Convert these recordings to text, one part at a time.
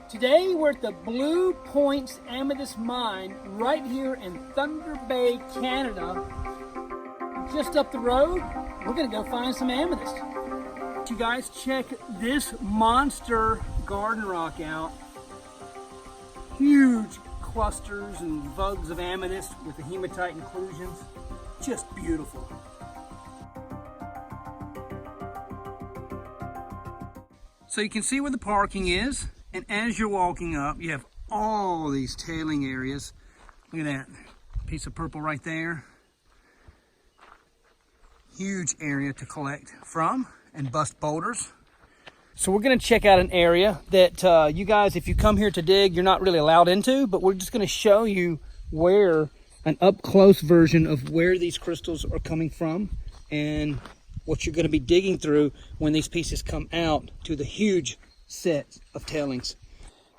Today we're at the Blue Points Amethyst Mine right here in Thunder Bay, Canada. Just up the road, we're gonna go find some amethyst. You guys check this monster garden rock out. Huge clusters and vugs of amethyst with the hematite inclusions. Just beautiful. So you can see where the parking is. And as you're walking up, you have all these tailing areas. Look at that piece of purple right there. Huge area to collect from and bust boulders. So we're gonna check out an area that you guys, if you come here to dig, you're not really allowed into, but we're just gonna show you where, an up close version of where these crystals are coming from and what you're gonna be digging through when these pieces come out to the huge set of tailings.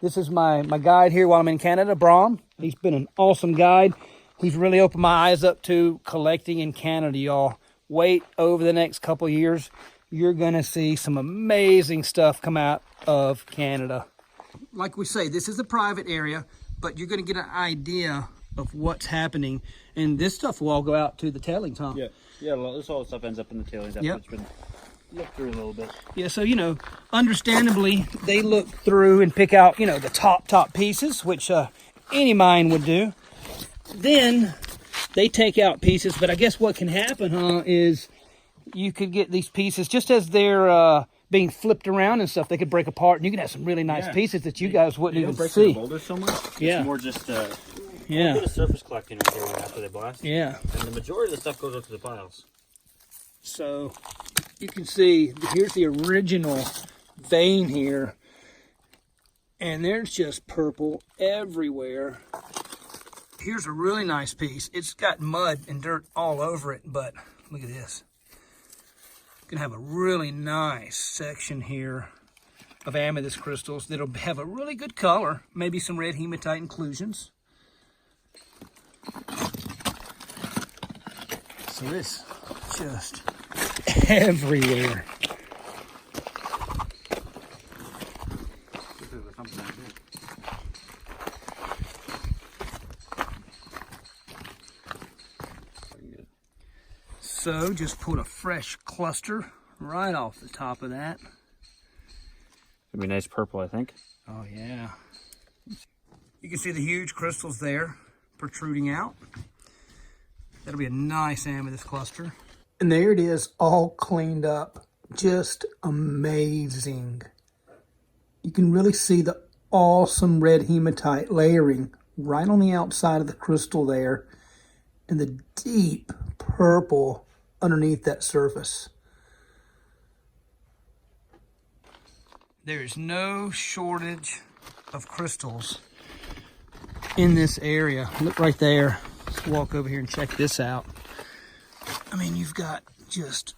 This is my guide here while I'm in Canada, Brom. He's been an awesome guide. He's really opened my eyes up to collecting in Canada, y'all. Wait over the next couple of years. You're gonna see some amazing stuff come out of Canada. Like we say, this is a private area, but you're gonna get an idea of what's happening. And this stuff will all go out to the tailings, huh? Yeah, this all stuff ends up in the tailings after it's been look through a little bit. Yeah, so, you know, understandably, they look through and pick out, you know, the top pieces, which any mine would do. Then they take out pieces, but I guess what can happen, is you could get these pieces, just as they're being flipped around and stuff, they could break apart, and you can have some really nice pieces that you guys wouldn't even break see. The boulders so much. Yeah. It's more just a bit of surface collecting right there after they blast. Yeah. And the majority of the stuff goes up to the piles. So you can see, here's the original vein here, and there's just purple everywhere. Here's a really nice piece. It's got mud and dirt all over it, but look at this. You're gonna have a really nice section here of amethyst crystals that'll have a really good color, maybe some red hematite inclusions. So this just everywhere. So just put a fresh cluster right off the top of that. It'd be nice purple, I think. Oh yeah. You can see the huge crystals there protruding out. That'll be a nice amethyst cluster. And there it is, all cleaned up. Just amazing. You can really see the awesome red hematite layering right on the outside of the crystal there, and the deep purple underneath that surface. There is no shortage of crystals in this area. Look right there. Let's walk over here and check this out. I mean, you've got just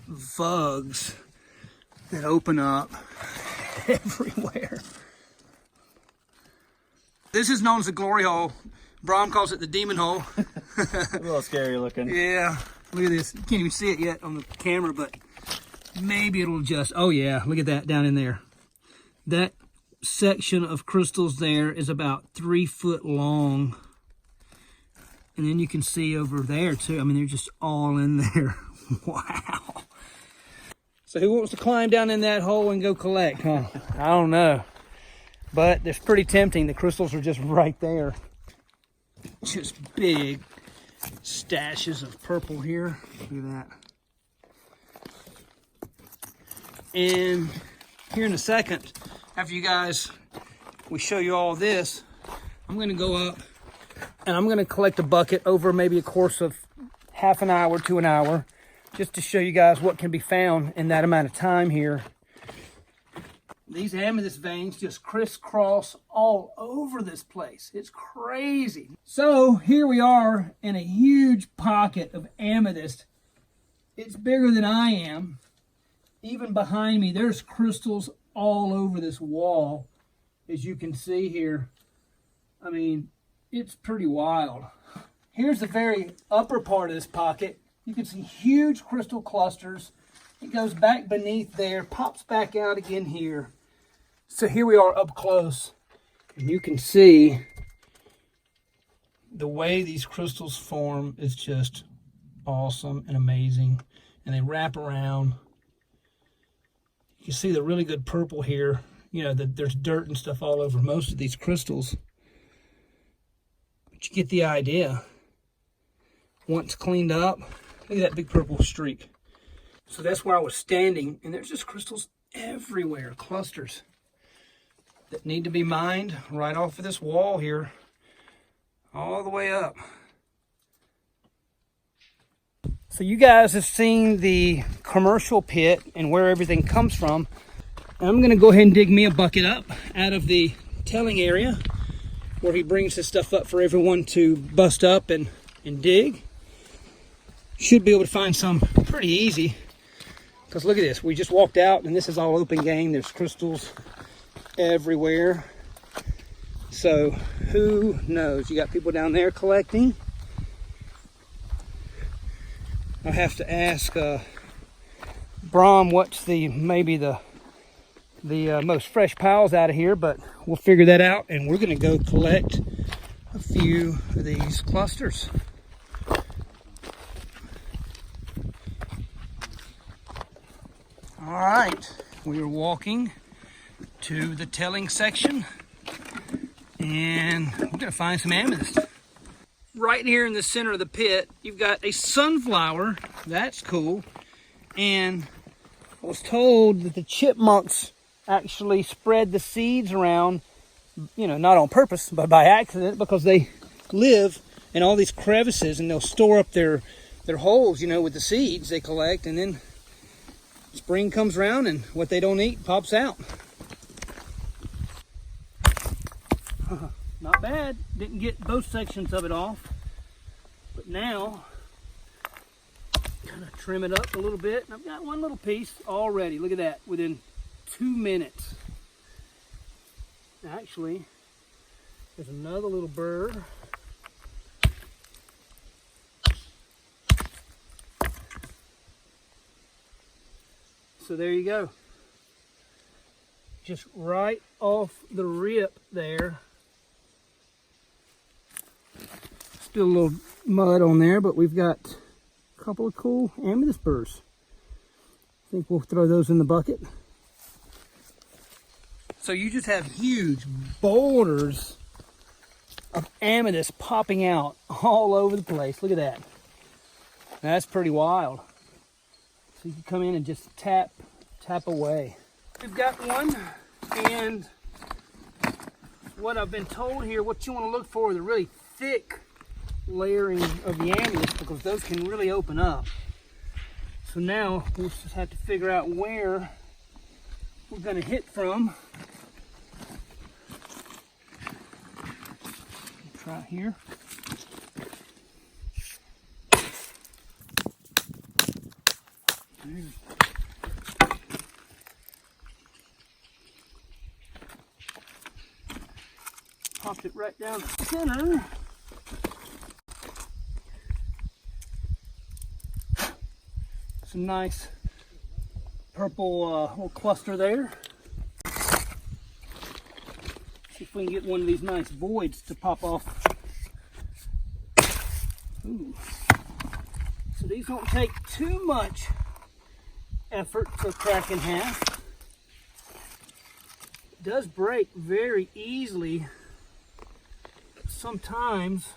vugs that open up everywhere. This is known as the glory hole. Brom calls it the demon hole. A little scary looking. Yeah, look at this. You can't even see it yet on the camera, but maybe it'll just, oh yeah, look at that down in there. That section of crystals there is about 3 foot long. And then you can see over there too. I mean, they're just all in there. Wow. So who wants to climb down in that hole and go collect, huh? I don't know. But it's pretty tempting. The crystals are just right there. Just big stashes of purple here. Look at that. And here in a second, after we show you all this, I'm gonna go up and I'm gonna collect a bucket over maybe a course of half an hour to an hour, just to show you guys what can be found in that amount of time here. These amethyst veins just crisscross all over this place. It's crazy. So here we are in a huge pocket of amethyst. It's bigger than I am. Even behind me, there's crystals all over this wall, as you can see here. I mean, it's pretty wild. Here's the very upper part of this pocket. You can see huge crystal clusters. It goes back beneath there, pops back out again here. So here we are up close And you can see the way these crystals form is just awesome and amazing. And they wrap around. You can see the really good purple here. You know, there's dirt and stuff all over most of these crystals. But you get the idea. Once cleaned up, look at that big purple streak. So that's where I was standing, and there's just crystals everywhere, clusters that need to be mined right off of this wall here, all the way up. So you guys have seen the commercial pit and where everything comes from. And I'm gonna go ahead and dig me a bucket up out of the telling area where he brings his stuff up for everyone to bust up and dig. Should be able to find some pretty easy. Because look at this, we just walked out and this is all open game. There's crystals everywhere. So who knows? You got people down there collecting. I'll have to ask Brom what's maybe the most fresh piles out of here, but we'll figure that out, and we're gonna go collect a few of these clusters. All right, we are walking to the telling section, and we're gonna find some amethyst. Right here in the center of the pit, you've got a sunflower. That's cool. And I was told that the chipmunks actually spread the seeds around, you know, not on purpose, but by accident, because they live in all these crevices and they'll store up their holes, you know, with the seeds they collect, and then spring comes around and what they don't eat pops out. Not bad. Didn't get both sections of it off. But now, kind of trim it up a little bit. And I've got one little piece already. Look at that. Within 2 minutes. Actually, there's another little bird. So there you go. Just right off the rip there. Still a little mud on there, but we've got a couple of cool amethyst burrs. I think we'll throw those in the bucket. So you just have huge boulders of amethyst popping out all over the place. Look at that. That's pretty wild. So you can come in and just tap away. We've got one, and what I've been told here, what you want to look for is a really thick layering of the amethyst, because those can really open up. So now we'll just have to figure out where we're going to hit from. Try here. Popped it right down the center. Some nice purple little cluster there. See if we can get one of these nice voids to pop off. Ooh. So these don't take too much effort to crack in half. It does break very easily. Sometimes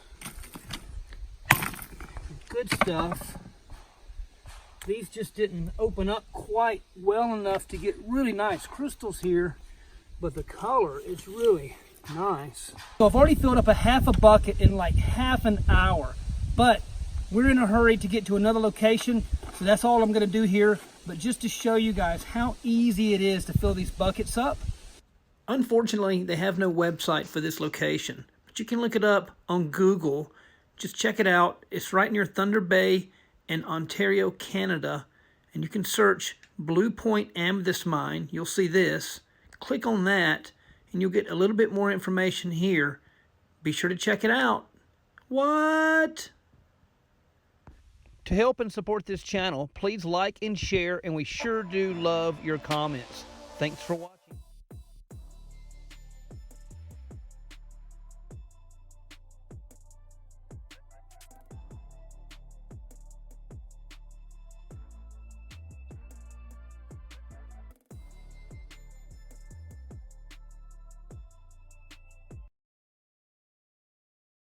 good stuff. These just didn't open up quite well enough to get really nice crystals here, but the color is really nice. So I've already filled up a half a bucket in like half an hour, but we're in a hurry to get to another location, so that's all I'm gonna do here. But just to show you guys how easy it is to fill these buckets up. Unfortunately, they have no website for this location, but you can look it up on Google. Just check it out. It's right near Thunder Bay in Ontario, Canada, and you can search Blue Point Amethyst Mine. You'll see this. Click on that, and you'll get a little bit more information here. Be sure to check it out. What? To help and support this channel, please like and share, and we sure do love your comments. Thanks for watching.